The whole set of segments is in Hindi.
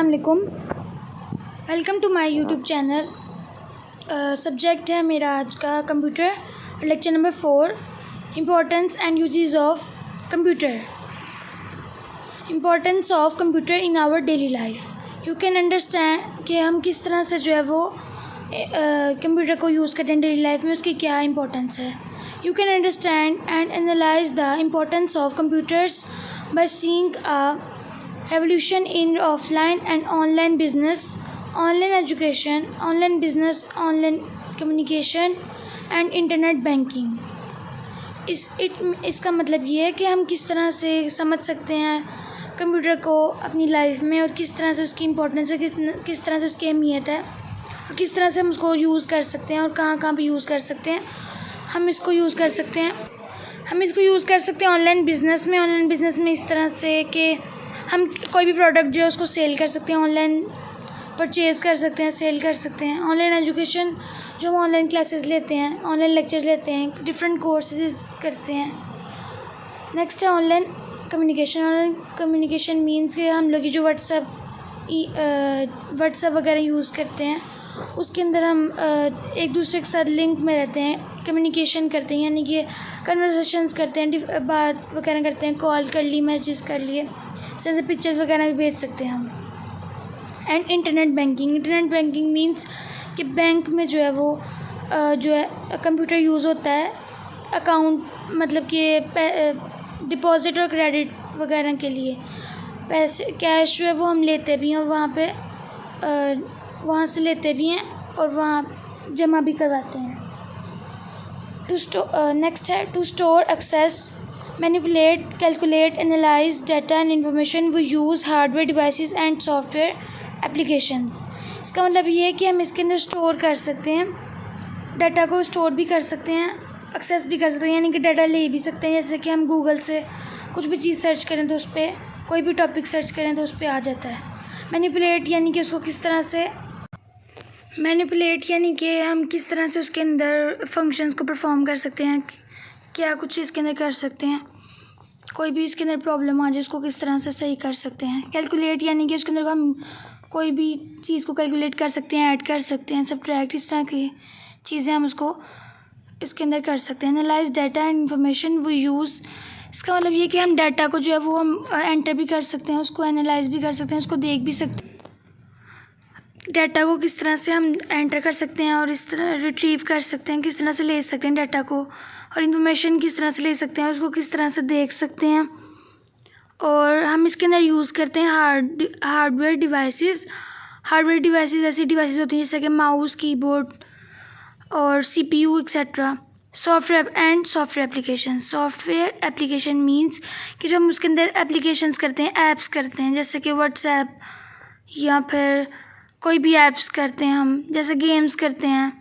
अस्सलाम वालेकुम। Welcome to my YouTube channel. Subject है मेरा आज का computer, lecture number 4, importance and uses of computer. Importance of computer in our daily life. You can understand कि हम किस तरह से जो है वो कंप्यूटर को यूज़ करते हैं डेली लाइफ में, उसकी क्या इंपॉर्टेंस है। You can understand and analyse the importance of computers by seeing a revolution in offline and online business, online education, online business, online communication and internet banking। इसका मतलब ये है कि हम किस तरह से समझ सकते हैं कंप्यूटर को अपनी लाइफ में, और किस तरह से उसकी इम्पोर्टेंस है, किस तरह से उसकी अहमियत है, और किस तरह से हम उसको यूज़ कर सकते हैं और कहाँ कहाँ पे यूज़ कर सकते हैं। हम इसको यूज़ कर सकते हैं ऑनलाइन बिज़नेस में। ऑनलाइन बिज़नेस में इस तरह से कि हम कोई भी प्रोडक्ट जो है उसको सेल कर सकते हैं, ऑनलाइन परचेज़ कर सकते हैं, सेल कर सकते हैं। ऑनलाइन एजुकेशन, जो हम ऑनलाइन क्लासेस लेते हैं, ऑनलाइन लेक्चर्स लेते हैं, डिफरेंट कोर्सेज करते हैं। नेक्स्ट है online communication. Online communication means कि हम लोग जो व्हाट्सएप वगैरह यूज़ करते हैं, उसके अंदर हम एक दूसरे के साथ लिंक में रहते हैं, कम्युनिकेशन करते हैं, यानी कि कन्वर्सेशंस करते हैं, बात वगैरह करते हैं, कॉल कर ली, मैसेज कर लिए, जैसे पिक्चर्स वगैरह भी भेज सकते हैं हम। एंड इंटरनेट बैंकिंग मीन्स कि बैंक में जो है वो जो है कंप्यूटर यूज़ होता है अकाउंट, मतलब कि डिपॉजिट और क्रेडिट वगैरह के लिए। पैसे कैश जो है वो हम लेते भी हैं और वहाँ से लेते भी हैं और वहाँ जमा भी करवाते हैं। नेक्स्ट है to store, access, manipulate, calculate, analyze data and information, we use hardware devices and software applications। इसका मतलब ये है कि हम इसके अंदर स्टोर कर सकते हैं, डाटा को स्टोर भी कर सकते हैं, एक्सेस भी कर सकते हैं, यानी कि डाटा ले भी सकते हैं। जैसे कि हम गूगल से कुछ भी चीज़ सर्च करें तो उस पर, कोई भी टॉपिक सर्च करें तो उस पर आ जाता है। मैनिपुलेट यानी कि हम किस तरह से उसके अंदर फंक्शंस को परफॉर्म कर सकते हैं, क्या कुछ इसके अंदर कर सकते हैं, कोई भी इसके अंदर प्रॉब्लम आ जाए उसको किस तरह से सही कर सकते हैं। कैलकुलेट यानी कि उसके अंदर हम कोई भी चीज़ को कैलकुलेट कर सकते हैं, ऐड कर सकते हैं, सब्ट्रैक्ट, इस तरह की चीज़ें हम उसको इसके अंदर कर सकते हैं। Analyse data and information we use. इसका मतलब ये कि हम डाटा को जो है वो हम एंटर भी कर सकते हैं, उसको एनालाइज भी कर सकते हैं, उसको देख भी सकते हैं। डाटा को किस तरह से हम एंटर कर सकते हैं और इस तरह रिट्रीव कर सकते हैं, किस तरह से ले सकते हैं डाटा को, और इन्फॉर्मेशन किस तरह से ले सकते हैं, उसको किस तरह से देख सकते हैं। और हम इसके अंदर यूज़ करते हैं हार्डवेयर डिवाइसेस ऐसी डिवाइसेस होती हैं जैसे कि माउस, कीबोर्ड और CPU etcetera. Software application means कि जो हम उसके अंदर एप्लीकेशंस करते हैं, ऐप्स करते हैं, जैसे कि व्हाट्सएप या फिर कोई भी ऐप्स करते हैं हम, जैसे गेम्स करते हैं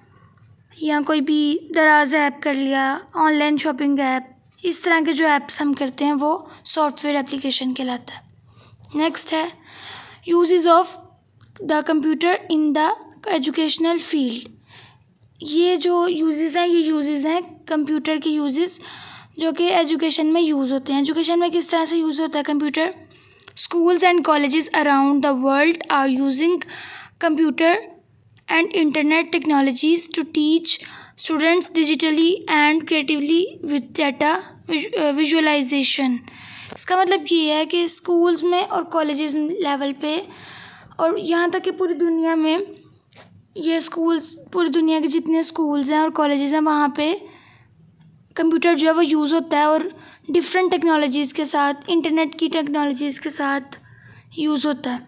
या कोई भी दराज ऐप कर लिया, ऑनलाइन शॉपिंग ऐप, इस तरह के जो ऐप्स हम करते हैं वो सॉफ्टवेयर एप्लीकेशन कहलाता है। नेक्स्ट है uses of the computer in the educational field. ये जो यूजेस हैं कंप्यूटर के यूजेस जो कि एजुकेशन में यूज़ होते हैं। एजुकेशन में किस तरह से यूज़ होता है computer. Schools and colleges around the world are using computer and internet technologies to teach students digitally and creatively with data visualization। इसका मतलब ये है कि स्कूल्स में और कॉलेजेस लेवल पे और यहाँ तक कि पूरी दुनिया में, ये स्कूल्स, पूरी दुनिया के जितने स्कूल्स हैं और कॉलेजेस हैं वहाँ पे कंप्यूटर जो है वो यूज़ होता है, और डिफरेंट टेक्नोलॉजीज़ के साथ, इंटरनेट की टेक्नोलॉजीज़ के साथ यूज़ होता है।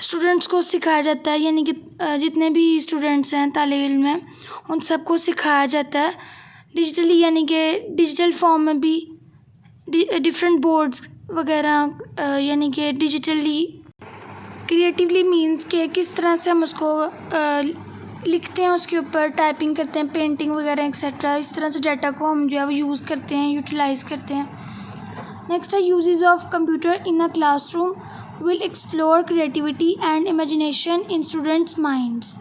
स्टूडेंट्स को सिखाया जाता है, यानी कि जितने भी स्टूडेंट्स हैं तालिब इल्म में, उन सबको सिखाया जाता है डिजिटली, यानी कि डिजिटल फॉर्म में भी, डिफरेंट बोर्ड्स वगैरह, यानी कि डिजिटली। क्रिएटिवली मींस के किस तरह से हम उसको लिखते हैं, उसके ऊपर टाइपिंग करते हैं, पेंटिंग वगैरह एक्सेट्रा। इस तरह से डाटा को हम जो है वो यूज़ करते हैं, यूटिलाइज़ करते हैं। नेक्स्ट है uses of computer in a classroom will explore creativity and imagination in students' minds।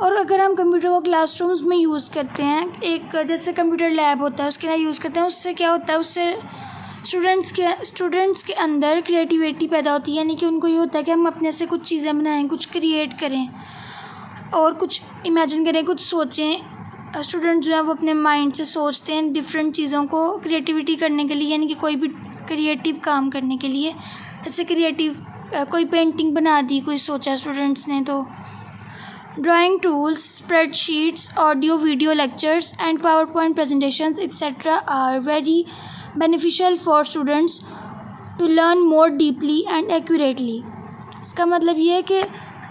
और अगर हम कंप्यूटर को क्लासरूम्स में यूज़ करते हैं, एक जैसे कंप्यूटर लैब होता है उसके अंदर यूज़ करते हैं, उससे क्या होता है, उससे स्टूडेंट्स के अंदर क्रिएटिविटी पैदा होती है, यानी कि उनको ये होता है कि हम अपने से कुछ चीज़ें बनाएं, कुछ क्रिएट करें और कुछ इमेजिन करें, कुछ सोचें। स्टूडेंट जो है वो अपने माइंड से सोचते हैं डिफरेंट चीज़ों को क्रिएटिविटी करने के लिए, यानी कि कोई भी क्रिएटिव काम करने के लिए। जैसे कोई पेंटिंग बना दी, कोई सोचा स्टूडेंट्स ने, तो drawing tools, spreadsheets, audio video lectures and power point presentations etcetera are very beneficial for students to learn more deeply and accurately. इसका मतलब ये है कि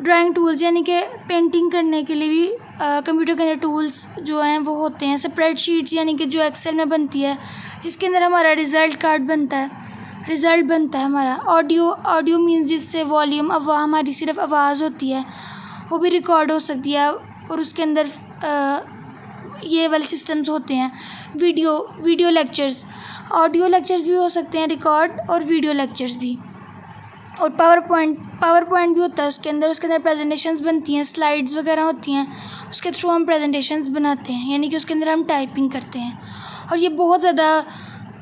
ड्राइंग टूल्स यानी कि पेंटिंग करने के लिए भी कंप्यूटर के अंदर टूल्स जो हैं वो होते हैं। स्प्रेडशीट्स यानी कि जो एक्सेल में बनती है, जिसके अंदर हमारा रिज़ल्ट बनता है हमारा। ऑडियो मीन्स जिससे वॉल्यूम हमारी सिर्फ आवाज़ होती है वो भी रिकॉर्ड हो सकती है, और उसके अंदर ये वाले सिस्टम्स होते हैं। वीडियो लेक्चर्स, ऑडियो लेक्चर्स भी हो सकते हैं रिकॉर्ड, और वीडियो लेक्चर्स भी। और पावर पॉइंट भी होता है उसके अंदर प्रेजेंटेशंस बनती हैं, स्लाइड्स वगैरह होती हैं, उसके थ्रू हम प्रेजेंटेशंस बनाते हैं, यानी कि उसके अंदर हम टाइपिंग करते हैं। और ये बहुत ज़्यादा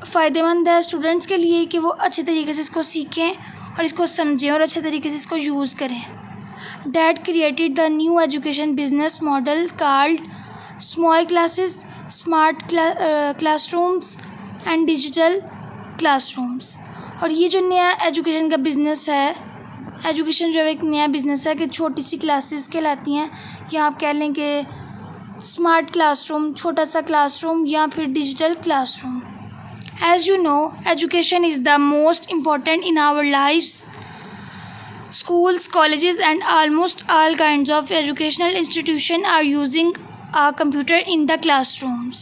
फ़ायदेमंद है स्टूडेंट्स के लिए कि वो अच्छे तरीके से इसको सीखें और इसको समझें और अच्छे तरीके से इसको यूज़ करें। That created the new education business model called small classes, smart classrooms and digital classrooms. और ये जो नया एजुकेशन का बिज़नेस है, एजुकेशन जो एक नया बिज़नेस है कि छोटी सी क्लासेस कहलाती हैं, या आप कह लें कि स्मार्ट क्लासरूम, छोटा सा क्लासरूम, या फिर digital classroom. As you know, education is the most important in our lifes. Schools, colleges and almost all kinds of educational institutions are using a computer in the classrooms.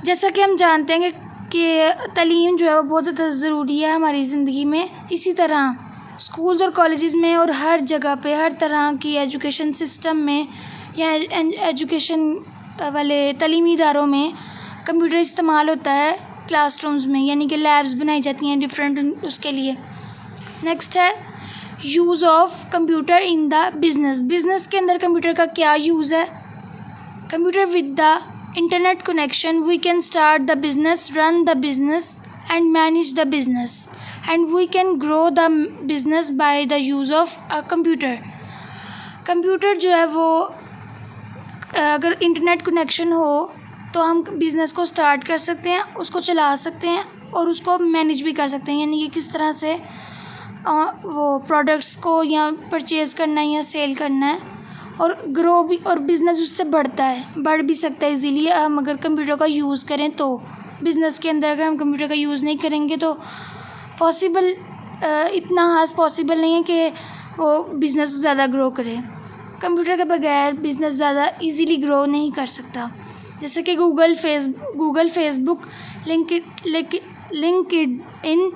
जैसा कि हम जानते हैं कि तालीम जो है वो बहुत ज़्यादा ज़रूरी है हमारी ज़िंदगी में। इसी तरह स्कूल्स और कॉलेजेस में और हर जगह पे, हर तरह की एजुकेशन सिस्टम में या एजुकेशन वाले तालीमी इदारों में कंप्यूटर इस्तेमाल होता है क्लासरूम्स में, यानी कि लैब्स बनाई जाती हैं डिफरेंट उसके लिए। नेक्स्ट है use of computer in the business के अंदर कंप्यूटर का क्या यूज़ है। Computer with the internet connection we can start the business, run the business and manage the business, and we can grow the business by the use of a computer. Computer जो है वो अगर इंटरनेट कनेक्शन हो तो हम बिज़नेस को स्टार्ट कर सकते हैं, उसको चला सकते हैं और उसको मैनेज भी कर सकते हैं, यानी कि किस तरह से वो प्रोडक्ट्स को या परचेज़ करना है या सेल करना है, और ग्रो भी, और बिज़नेस उससे बढ़ भी सकता है इजीली हम अगर कंप्यूटर का यूज़ करें तो। बिज़नेस के अंदर अगर हम कंप्यूटर का यूज़ नहीं करेंगे तो पॉसिबल इतना खास पॉसिबल नहीं है कि वो बिज़नेस ज़्यादा ग्रो करे। कंप्यूटर के बगैर बिज़नेस ज़्यादा इजीली ग्रो नहीं कर सकता। जैसे कि Google, Facebook, LinkedIn,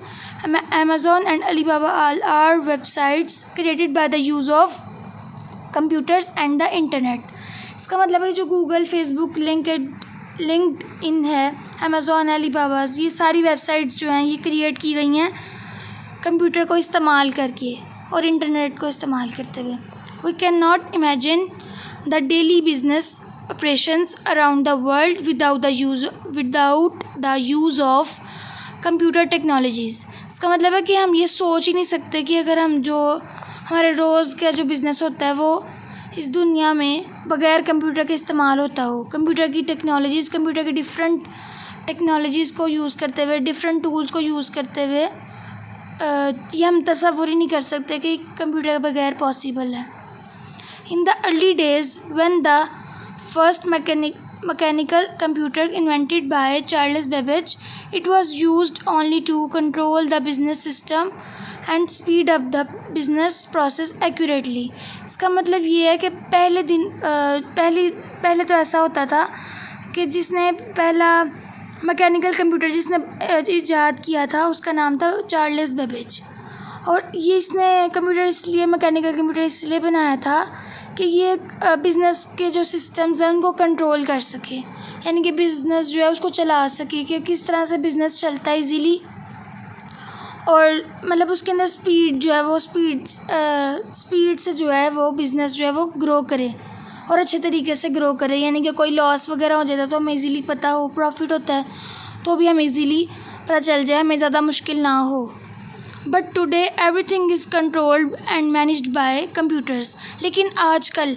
Amazon and Alibaba all are websites created by the use of computers and the internet। इसका मतलब है जो गूगल, फेसबुक, लिंक्डइन है, अमेज़ॉन, अलीबाबा, ये सारी वेबसाइट्स जो हैं ये क्रिएट की गई हैं कंप्यूटर को इस्तेमाल करके और इंटरनेट को इस्तेमाल करते हुए। We can not imagine the daily business operations around the world without the use of computer technologies. इसका मतलब है कि हम ये सोच ही नहीं सकते कि अगर हम जो हमारे रोज़ का जो बिज़नेस होता है वो इस दुनिया में बग़ैर कंप्यूटर के इस्तेमाल होता हो। कंप्यूटर की डिफरेंट टेक्नोलॉजीज़ को यूज़ करते हुए, डिफरेंट टूल्स को यूज़ करते हुए ये हम तसव्वुर ही नहीं कर सकते कि कंप्यूटर के बगैर पॉसिबल है। In the early days when the first mechanical computer invented by Charles Babbage, it was used only to control the business system and speed up the business process accurately। इसका मतलब ये है कि पहले तो ऐसा होता था कि जिसने पहला मैकेनिकल कंप्यूटर जिसने इजाद किया था उसका नाम था चार्ल्स बेबेज। और ये इसने मैकेनिकल कंप्यूटर इसलिए बनाया था कि ये बिज़नेस के जो सिस्टम्स हैं उनको कंट्रोल कर सके, यानी कि बिज़नेस जो है उसको चला सके कि किस तरह से बिज़नेस चलता है इजीली, और मतलब उसके अंदर स्पीड से जो है वो बिज़नेस जो है वो ग्रो करे और अच्छे तरीके से ग्रो करे, यानी कि कोई लॉस वगैरह हो जाता है तो हमें इजीली पता हो, प्रॉफिट होता है तो भी हम इजीली पता चल जाए, हमें ज़्यादा मुश्किल ना हो। But today everything is controlled and managed by computers. लेकिन आजकल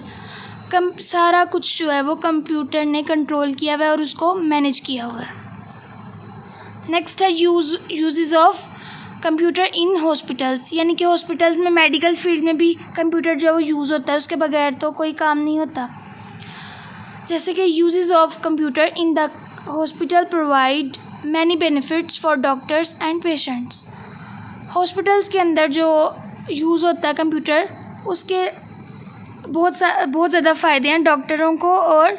सारा कुछ जो है वो कंप्यूटर ने कंट्रोल किया हुआ है और उसको मैनेज किया हुआ है। नेक्स्ट है uses of computer in hospitals, यानी कि हॉस्पिटल्स में, मेडिकल फील्ड में भी कंप्यूटर जो है वो यूज़ होता है, उसके बगैर तो कोई काम नहीं होता। जैसे कि uses of computer in the hospital provide many benefits for doctors and patients. Hospitals के अंदर जो यूज़ होता है कंप्यूटर, उसके बहुत ज़्यादा फ़ायदे हैं डॉक्टरों को और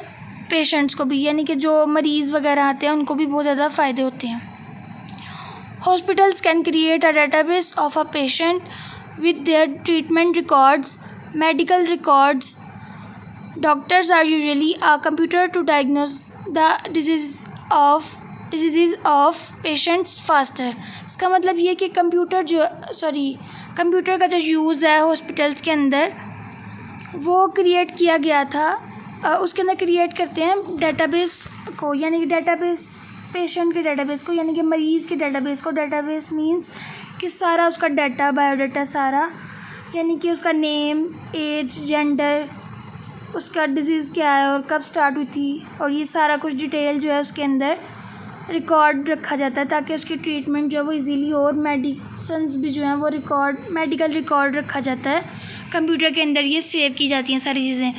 पेशेंट्स को भी, यानी कि जो मरीज़ वगैरह आते हैं उनको भी बहुत ज़्यादा फ़ायदे होते हैं। Hospitals can create a database of a patient with their treatment records, medical records. Doctors are usually a computer to diagnose the diseases of patients faster. इसका मतलब ये कि कंप्यूटर का जो यूज़ है हॉस्पिटल्स के अंदर वो क्रिएट किया गया था। उसके अंदर क्रिएट करते हैं डेटाबेस को, यानी कि डेटाबेस पेशेंट के डेटाबेस को, यानी कि मरीज़ के डेटाबेस को। डेटाबेस मींस कि सारा उसका डाटा, बायोडाटा सारा, यानी कि उसका नेम, एज, जेंडर, उसका डिजीज़ क्या है और कब स्टार्ट हुई थी, और ये सारा कुछ डिटेल जो है उसके अंदर रिकॉर्ड रखा जाता है ताकि उसकी ट्रीटमेंट जो है वो इजीली हो। और मेडिसिन्स भी जो हैं वो मेडिकल रिकॉर्ड रखा जाता है कंप्यूटर के अंदर, ये सेव की जाती हैं सारी चीज़ें।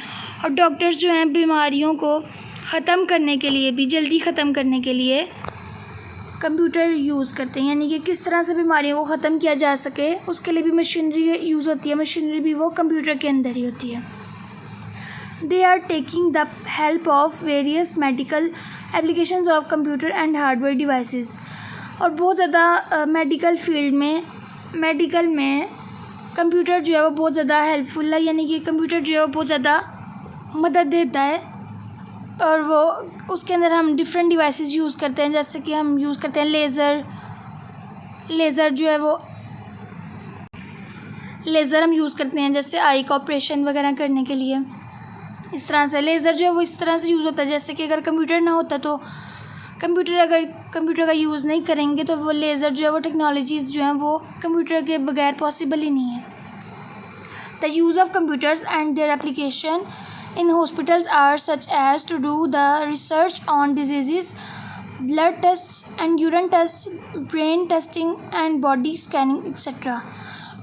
और डॉक्टर्स जो हैं बीमारियों को ख़त्म करने के लिए भी, जल्दी ख़त्म करने के लिए कंप्यूटर यूज़ करते हैं, यानी कि किस तरह से बीमारियों को ख़त्म किया जा सके उसके लिए भी मशीनरी यूज़ होती है। मशीनरी भी वो कंप्यूटर के अंदर ही होती है। They are taking the help of various medical applications of computer and hardware devices. और बहुत ज़्यादा मेडिकल फील्ड में, मेडिकल में कंप्यूटर जो है वो बहुत ज़्यादा हेल्पफुल है, यानी कि कंप्यूटर जो है वो बहुत ज़्यादा मदद देता है। और वो उसके अंदर हम डिफरेंट डिवाइसेस यूज़ करते हैं, जैसे कि हम यूज़ करते हैं लेज़र जो है वो लेज़र हम यूज़ करते हैं जैसे आई का ऑपरेशन वगैरह करने के लिए। इस तरह से लेज़र जो है वो इस तरह से यूज़ होता है, जैसे कि अगर कंप्यूटर ना होता तो अगर कंप्यूटर का यूज़ नहीं करेंगे तो वो लेज़र जो है वो टेक्नोलॉजीज़ जो हैं वो कंप्यूटर के बगैर पॉसिबल ही नहीं है। The use of computers and their application in hospitals are such as to do the research on diseases, blood tests and urine tests, brain testing and body scanning etc.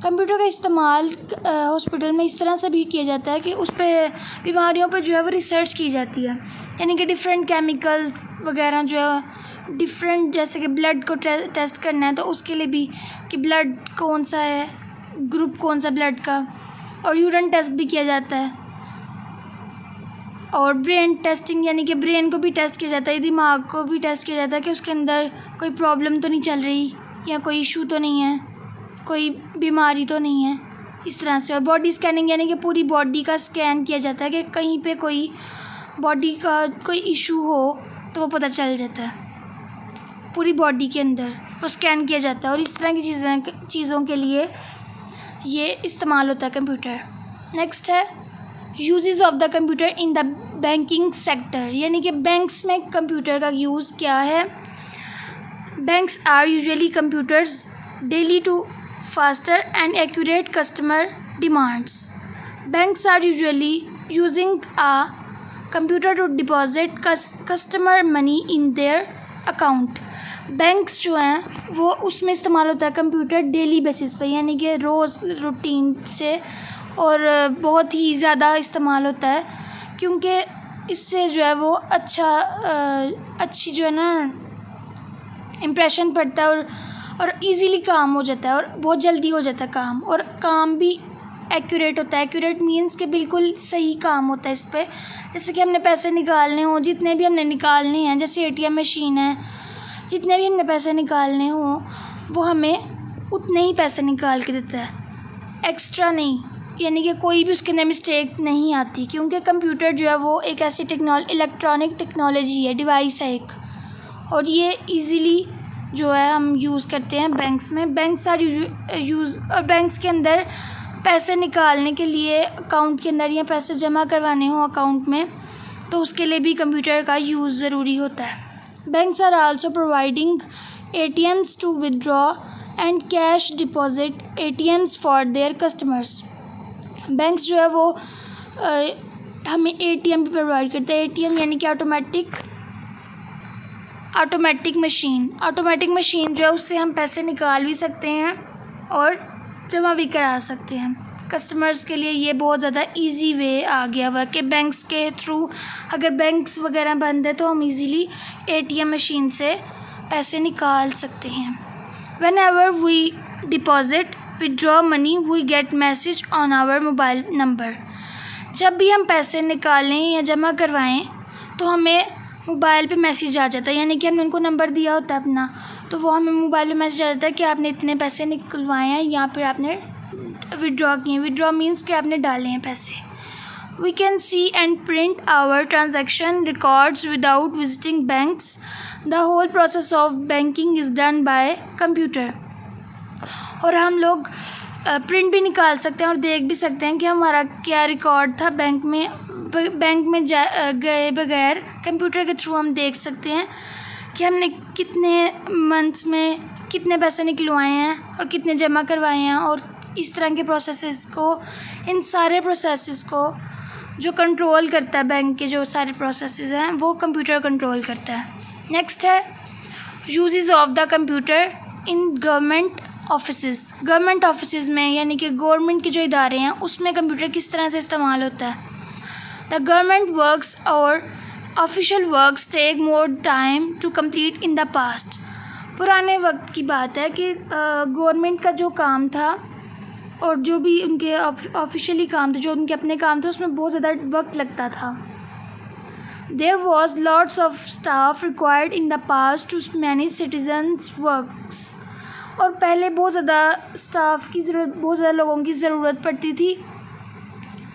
Computer का इस्तेमाल हॉस्पिटल में इस तरह से भी किया जाता है कि उस पर बीमारियों पर जो है वो रिसर्च की जाती है, यानी कि डिफरेंट केमिकल्स वगैरह जो है डिफरेंट, जैसे कि ब्लड को टेस्ट करना है तो उसके लिए भी कि ब्लड कौन सा है, ग्रुप कौन सा ब्लड का, और यूरिन टेस्ट भी किया जाता है। और ब्रेन टेस्टिंग, यानी कि ब्रेन को भी टेस्ट किया जाता है, दिमाग को भी टेस्ट किया जाता है कि उसके अंदर कोई प्रॉब्लम तो नहीं चल रही या कोई इशू तो नहीं है, कोई बीमारी तो नहीं है, इस तरह से। और बॉडी स्कैनिंग, यानी कि पूरी बॉडी का स्कैन किया जाता है कि कहीं पे कोई बॉडी का कोई इशू हो तो वो पता चल जाता है, पूरी बॉडी के अंदर वो स्कैन किया जाता है। और इस तरह की चीज़ों के लिए ये इस्तेमाल होता है कंप्यूटर। नेक्स्ट है uses of the computer in the banking sector, यानी कि बैंक्स में कंप्यूटर का यूज़ क्या है। Banks are usually computers daily to faster and accurate customer demands. Banks are usually using a computer to deposit customer money in their account. Banks जो हैं वो उसमें इस्तेमाल होता है कंप्यूटर डेली बेसिस पे, यानी कि रोज़ रूटीन से, और बहुत ही ज़्यादा इस्तेमाल होता है क्योंकि इससे जो है वो अच्छी जो है ना इम्प्रेशन पड़ता है और इजीली काम हो जाता है और बहुत जल्दी हो जाता है काम, और काम भी एक्यूरेट होता है। एक्यूरेट मीन्स कि बिल्कुल सही काम होता है इस पर। जैसे कि हमने पैसे निकालने हों, जितने भी हमने निकालने हैं, जैसे एटीएम मशीन है, जितने भी हमने पैसे निकालने हों वो हमें उतने ही पैसे निकाल के देता है, एक्स्ट्रा नहीं, यानी कि कोई भी उसके अंदर मिस्टेक नहीं आती, क्योंकि कंप्यूटर जो है वो एक ऐसी इलेक्ट्रॉनिक टेक्नोलॉजी है, डिवाइस है एक, और ये इजीली जो है हम यूज़ करते हैं बैंक्स में। बैंक्स आर यूज़, और बैंक्स के अंदर पैसे निकालने के लिए अकाउंट के अंदर या पैसे जमा करवाने हो अकाउंट में तो उसके लिए भी कंप्यूटर का यूज़ ज़रूरी होता है। Banks are also providing ATMs to withdraw and cash deposit ATMs for their customers. Banks जो है वो हमें ATM भी प्रोवाइड करते हैं. ATM यानी कि ऑटोमेटिक मशीन जो है उससे हम पैसे निकाल भी सकते हैं और जमा भी करा सकते हैं. कस्टमर्स के लिए ये बहुत ज़्यादा इजी वे आ गया हुआ कि बैंक्स के थ्रू अगर बैंक्स वगैरह बंद है तो हम इजीली ATM मशीन से पैसे निकाल सकते हैं. Whenever we deposit, withdraw money, we get message on our mobile number. जब भी हम पैसे निकालें या जमा करवाएं तो हमें मोबाइल पे मैसेज आ जाता है, यानी कि हमने उनको नंबर दिया होता है अपना, तो वो हमें मोबाइल पे मैसेज आ जाता है कि आपने इतने पैसे निकलवाए हैं या फिर आपने विड्रॉ किए. विड्रॉ मीन्स कि आपने डाले हैं पैसे. We can see and print our transaction records without visiting banks. The whole process of banking is done by computer. और हम लोग प्रिंट भी निकाल सकते हैं और देख भी सकते हैं कि हमारा क्या रिकॉर्ड था बैंक में गए बगैर. कंप्यूटर के थ्रू हम देख सकते हैं कि हमने कितने मंथ्स में कितने पैसे निकलवाए हैं और कितने जमा करवाए हैं. और इस तरह के इन सारे प्रोसेसेस को जो कंट्रोल करता है, बैंक के जो सारे प्रोसेसेस हैं वो कंप्यूटर कंट्रोल करता है. नेक्स्ट है uses of the computer in government offices में, यानी कि गवर्नमेंट के जो इदारे हैं उसमें कंप्यूटर किस तरह से इस्तेमाल होता है. द गवर्नमेंट वर्क्स और official works take more time to complete in the past. पुराने वक्त की बात है कि गवर्नमेंट का जो काम था और जो भी उनके ऑफिशियली काम थे, जो उनके अपने काम थे, उसमें बहुत ज़्यादा वक्त लगता था. There was lots of staff required in the past to manage citizens works. और पहले बहुत ज़्यादा स्टाफ की ज़रूरत, बहुत ज़्यादा लोगों की ज़रूरत पड़ती थी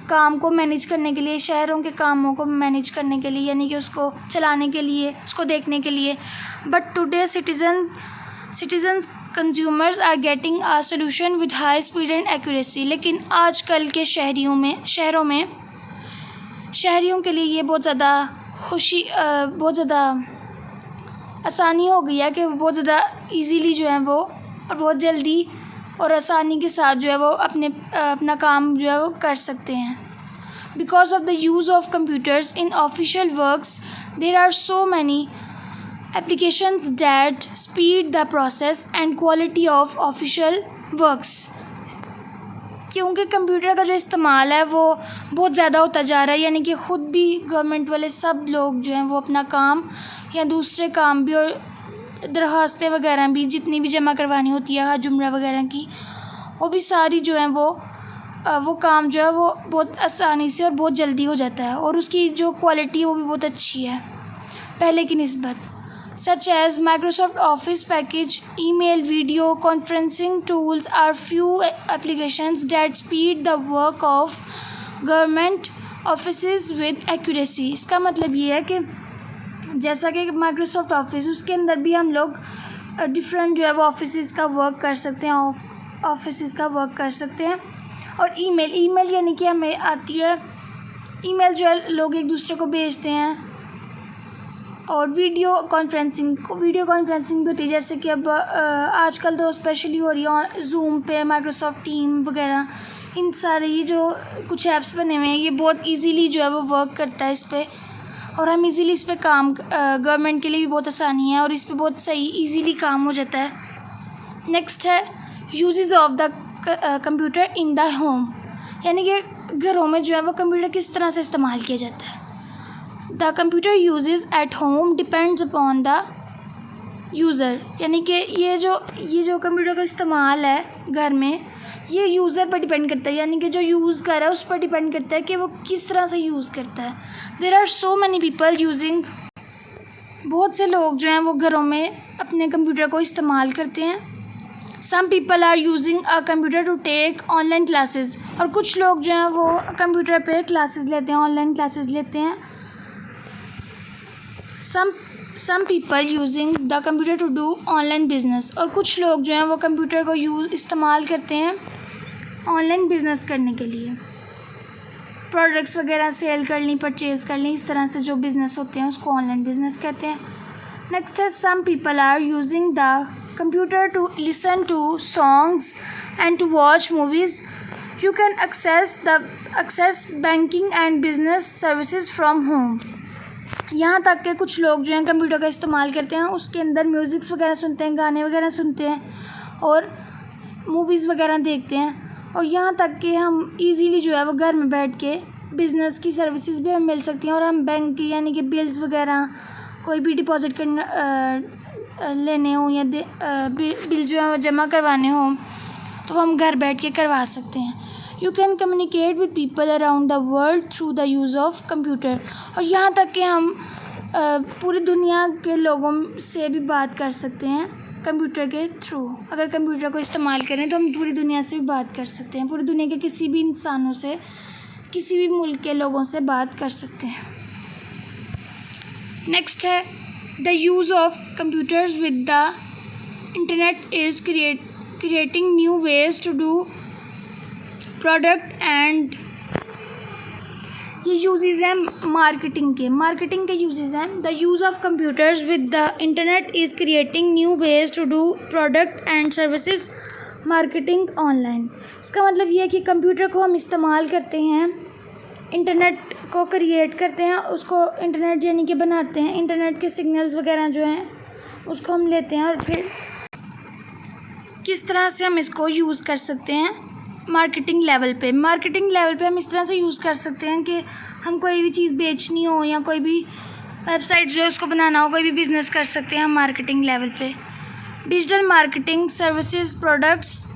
काम को मैनेज करने के लिए, शहरों के कामों को मैनेज करने के लिए, यानी कि उसको चलाने के लिए, उसको देखने के लिए. But today citizens consumers are getting a solution with high speed and accuracy. लेकिन आजकल के शहरों में शहरियों के लिए ये बहुत ज़्यादा आसानी हो गई है कि बहुत ज़्यादा इजीली जो है वो और बहुत जल्दी और आसानी के साथ जो है वो अपना काम जो है वो कर सकते हैं. Because of the use of computers in official works there are so many applications that speed the process and quality of official works. क्योंकि कंप्यूटर का जो इस्तेमाल है वो बहुत ज़्यादा होता जा रहा है, यानी कि ख़ुद भी गवर्नमेंट वाले सब लोग जो हैं वो अपना काम या दूसरे काम भी और दरख्वास्तें वगैरह भी जितनी भी जमा करवानी होती है, जुमरा वगैरह की, वो भी सारी जो हैं वो काम जो है वो बहुत आसानी से और बहुत जल्दी हो जाता है. और उसकी जो क्वालिटी है वो भी बहुत अच्छी है पहले की निस्बत. Such as Microsoft Office package, email, video conferencing tools are few applications that speed the work of government offices with accuracy. इसका मतलब ये है कि जैसा कि Microsoft Office, उसके अंदर भी हम लोग डिफरेंट जो है वो ऑफिस का वर्क कर सकते हैं. और ईमेल यानी कि हमें आती है ईमेल जो है लोग एक दूसरे को भेजते हैं. और वीडियो कॉन्फ्रेंसिंग भी होती है, जैसे कि अब आजकल तो स्पेशली हो रही है जूम पे, माइक्रोसॉफ्ट टीम वगैरह, इन सारे ये जो कुछ ऐप्स बने हुए हैं ये बहुत इजीली जो है वो वर्क करता है इस पर. और हम इजीली इस पर काम गवर्नमेंट के लिए भी बहुत आसानी है और इस पर बहुत सही इजीली काम हो जाता है. नेक्स्ट है uses of the computer in the home, यानी कि घरों में जो है वो कंप्यूटर किस तरह से इस्तेमाल किया जाता है. The computer uses at home depends upon the user, यानी कि ये जो कंप्यूटर का इस्तेमाल है घर में ये यूज़र पर डिपेंड करता है, यानी कि जो यूज़ कर रहा है उस पर डिपेंड करता है कि वो किस तरह से यूज़ करता है. There are so many people using, बहुत से लोग जो हैं वो घरों में अपने कंप्यूटर को इस्तेमाल करते हैं. Some people are using a computer to take online classes, और कुछ लोग जो हैं वो कंप्यूटर पे क्लासेस लेते हैं, ऑनलाइन क्लासेस लेते हैं. some people using the computer to do online business, और कुछ लोग जो हैं वो कंप्यूटर को इस्तेमाल करते हैं ऑनलाइन बिज़नेस करने के लिए, प्रोडक्ट्स वगैरह सेल करनी, परचेज़ करनी, इस तरह से जो बिज़नेस होते हैं उसको ऑनलाइन बिज़नेस कहते हैं. नेक्स्ट है some people are using the computer to listen to songs and to watch movies. You can access banking and business services from home. यहाँ तक के कुछ लोग जो हैं कंप्यूटर का इस्तेमाल करते हैं, उसके अंदर म्यूज़िक्स वगैरह सुनते हैं, गाने वगैरह सुनते हैं और मूवीज़ वगैरह देखते हैं. और यहाँ तक कि हम इजीली जो है वो घर में बैठ के बिज़नेस की सर्विसेज भी हमें मिल सकती हैं. और हम बैंक की यानी कि बिल्स वगैरह कोई भी डिपॉजिट करना लेने हों या बिल जो है वो जमा करवाने हों तो हम घर बैठ के करवा सकते हैं. You can communicate with people around the world through the use of computer. और यहाँ तक कि हम पूरी दुनिया के लोगों से भी बात कर सकते हैं कंप्यूटर के थ्रू. अगर कंप्यूटर को इस्तेमाल करें तो हम पूरी दुनिया से भी बात कर सकते हैं, पूरी दुनिया के किसी भी इंसानों से, किसी भी मुल्क के लोगों से बात कर सकते हैं. नेक्स्ट है the use of computers with the internet is creating new ways to do product and. ये यूजेस हैं मार्केटिंग के यूजेस हैं. The use of computers with the internet is creating new ways to do product and services marketing online. इसका मतलब ये है कि कंप्यूटर को हम इस्तेमाल करते हैं, इंटरनेट को क्रिएट करते हैं, उसको इंटरनेट यानी कि बनाते हैं, इंटरनेट के सिग्नल्स वगैरह जो हैं उसको हम लेते हैं और फिर किस तरह से हम इसको यूज़ कर सकते हैं मार्केटिंग लेवल पे हम इस तरह से यूज़ कर सकते हैं कि हम कोई भी चीज़ बेचनी हो या कोई भी वेबसाइट जो है उसको बनाना हो, कोई भी बिज़नेस कर सकते हैं हम मार्केटिंग लेवल पे. Digital marketing services products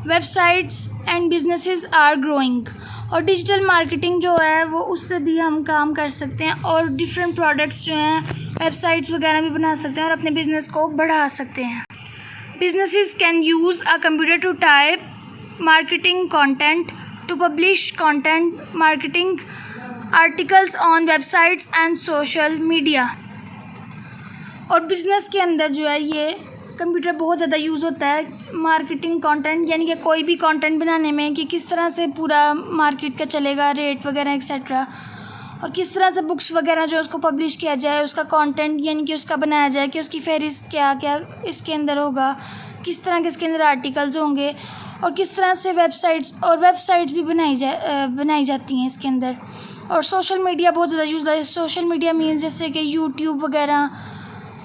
websites and businesses are growing. और डिजिटल मार्केटिंग जो है वो उस पर भी हम काम कर सकते हैं और डिफरेंट प्रोडक्ट्स जो हैं वेबसाइट्स वगैरह भी बना सकते हैं और अपने बिज़नेस को बढ़ा सकते हैं. Businesses can use a computer to type marketing content, to publish content marketing articles on websites and social media. और बिज़नेस के अंदर जो है ये कंप्यूटर बहुत ज़्यादा यूज़ होता है मार्केटिंग कंटेंट यानी कि कोई भी कंटेंट बनाने में कि किस तरह से पूरा मार्केट का चलेगा, रेट वगैरह एक्सेट्रा, और किस तरह से बुक्स वगैरह जो उसको पब्लिश किया जाए, उसका कंटेंट यानी कि उसका बनाया जाए कि उसकी फहरिस्त क्या क्या इसके अंदर होगा, किस तरह के इसके अंदर आर्टिकल्स होंगे और किस तरह से वेबसाइट्स भी बनाई जाती हैं इसके अंदर. और सोशल मीडिया बहुत ज़्यादा यूज़ होता है. सोशल मीडिया मीन्स जैसे कि यूट्यूब वगैरह,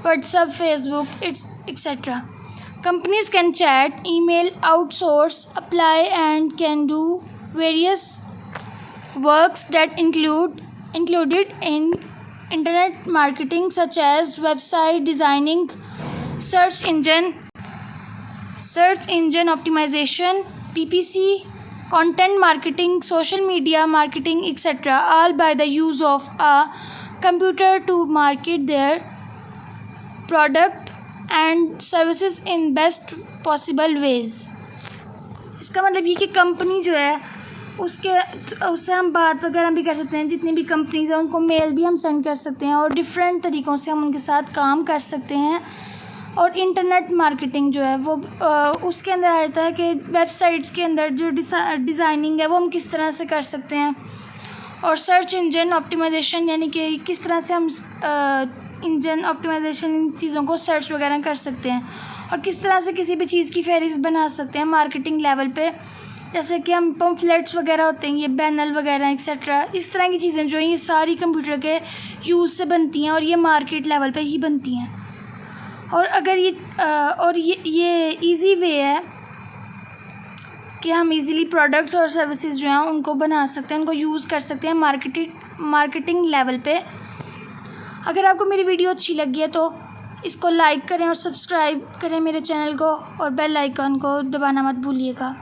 WhatsApp, Facebook etcetera. Companies can chat, email, outsource, apply and can do various works that included in internet marketing such as website designing, search engine optimization, PPC, content marketing, social media marketing, etc., all by the use of a computer to market their product and services in best possible ways. इसका मतलब ये कि कंपनी जो है उससे हम बात वगैरह भी कर सकते हैं. जितनी भी कंपनीज हैं उनको मेल भी हम सेंड कर सकते हैं और डिफरेंट तरीक़ों से हम उनके साथ काम कर सकते हैं. और इंटरनेट मार्केटिंग जो है वो उसके अंदर आ जाता है कि वेबसाइट्स के अंदर जो डिज़ाइनिंग है वो हम किस तरह से कर सकते हैं. और सर्च इंजन ऑप्टिमाइजेशन यानी कि किस तरह से हम इंजन ऑप्टिमाइजेशन इन चीज़ों को सर्च वगैरह कर सकते हैं और किस तरह से किसी भी चीज़ की फहरिस्त बना सकते हैं मार्केटिंग लेवल पे. जैसे कि हम पम्फलेट्स वगैरह होते हैं, ये बैनर वगैरह एक्सेट्रा, इस तरह की चीज़ें जो हैं ये सारी कंप्यूटर के यूज़ से बनती हैं और ये मार्केट लेवल पे ही बनती हैं. और अगर ये इजी वे है कि हम इजीली प्रोडक्ट्स और सर्विसेज जो हैं उनको बना सकते हैं, उनको यूज़ कर सकते हैं मार्केटिंग लेवल पे. अगर आपको मेरी वीडियो अच्छी लगी है तो इसको लाइक करें और सब्सक्राइब करें मेरे चैनल को और बेल आइकन को दबाना मत भूलिएगा.